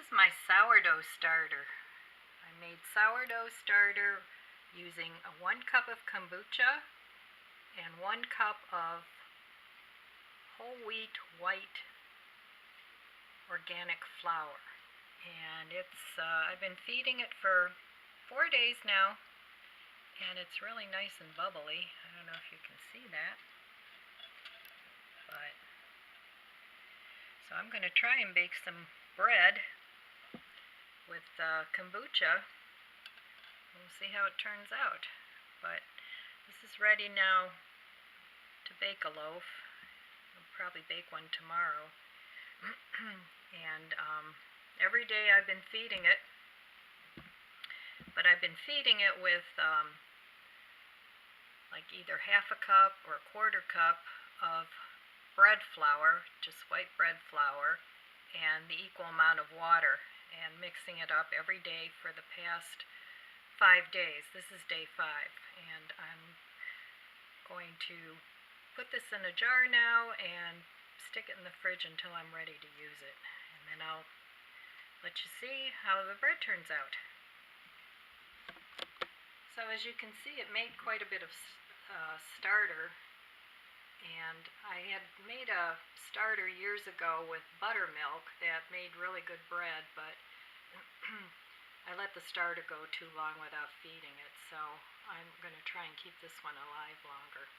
is my sourdough starter. I made sourdough starter using 1 cup of kombucha and 1 cup of whole wheat white organic flour. And I've been feeding it for 4 days now, and it's really nice and bubbly. I don't know if you can see that, but so I'm going to try and bake some bread with kombucha. We'll see how it turns out. But this is ready now to bake a loaf. I'll probably bake one tomorrow. And every day I've been feeding it, but I've been feeding it with like either half a cup or a quarter cup of bread flour, just white bread flour, and the equal amount of water, and mixing it up every day for the past 5 days. This is day 5, and I'm going to put this in a jar now and stick it in the fridge until I'm ready to use it, and then I'll let you see how the bread turns out. So as you can see, it made quite a bit of starter, and I had made a starter years ago with buttermilk that made really good bread, but I let the starter go too long without feeding it, so I'm going to try and keep this one alive longer.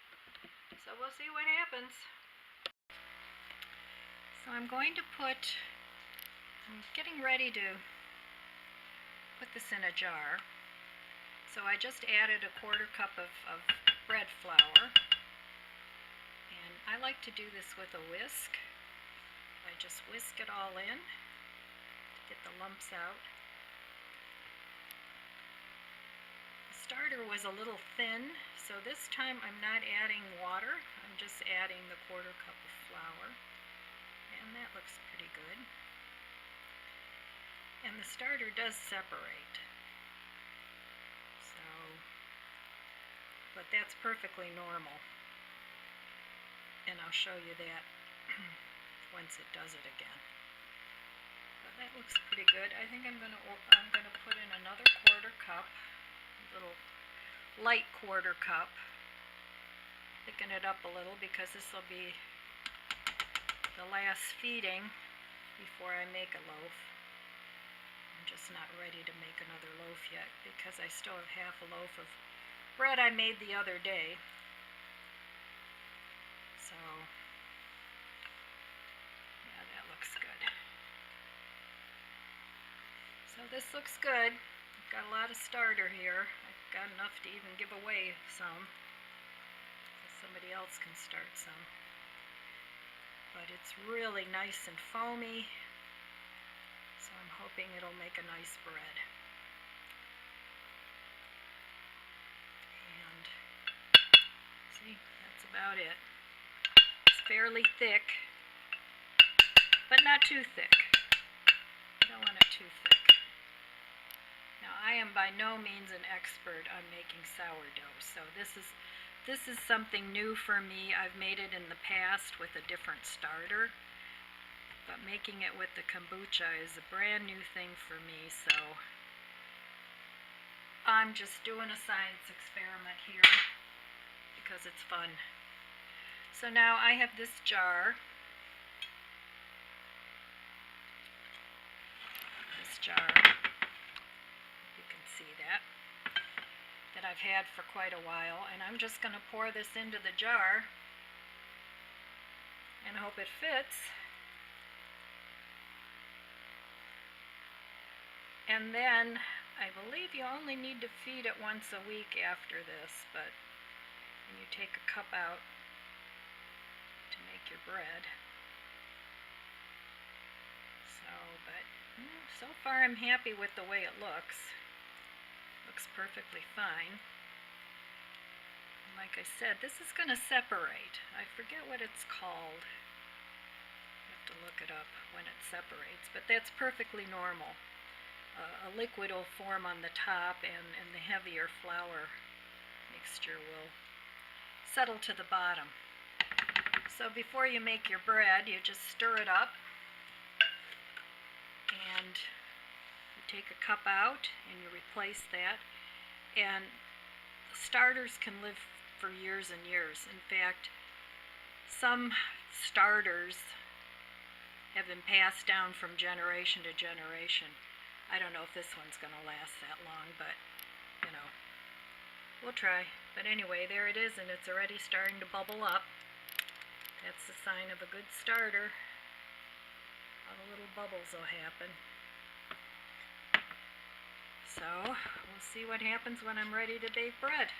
So we'll see what happens. So I'm getting ready to put this in a jar. So I just added a quarter cup of bread flour, and I like to do this with a whisk. I just whisk it all in to get the lumps out. The starter was a little thin, so this time I'm not adding water. I'm just adding the quarter cup of flour, and that looks pretty good. And the starter does separate. But that's perfectly normal, and I'll show you that once it does it again. But that looks pretty good. I think I'm going to put in another quarter cup, a little light quarter cup, thicken it up a little because this will be the last feeding before I make a loaf. I'm just not ready to make another loaf yet because I still have half a loaf of bread I made the other day. So yeah, that looks good. So this looks good. I've got a lot of starter here. I've got enough to even give away some, so somebody else can start some. But it's really nice and foamy, so I'm hoping it'll make a nice bread. That's about it. It's fairly thick, but not too thick. I don't want it too thick. Now, I am by no means an expert on making sourdough, so this is something new for me. I've made it in the past with a different starter, but making it with the kombucha is a brand new thing for me, so I'm just doing a science experiment here because it's fun. So now I have this jar. You can see that I've had for quite a while, and I'm just going to pour this into the jar and hope it fits. And then I believe you only need to feed it once a week after this, but and you take a cup out to make your bread. So far I'm happy with the way it looks. Looks perfectly fine. And like I said, this is going to separate. I forget what it's called. I have to look it up when it separates, but that's perfectly normal. A liquid will form on the top, and the heavier flour mixture will settle to the bottom. So before you make your bread, you just stir it up, and take a cup out and you replace that. And starters can live for years and years. In fact, some starters have been passed down from generation to generation. I don't know if this one's going to last that long, but, you know, we'll try. But anyway, there it is, and it's already starting to bubble up. That's the sign of a good starter. All the little bubbles will happen. So, we'll see what happens when I'm ready to bake bread.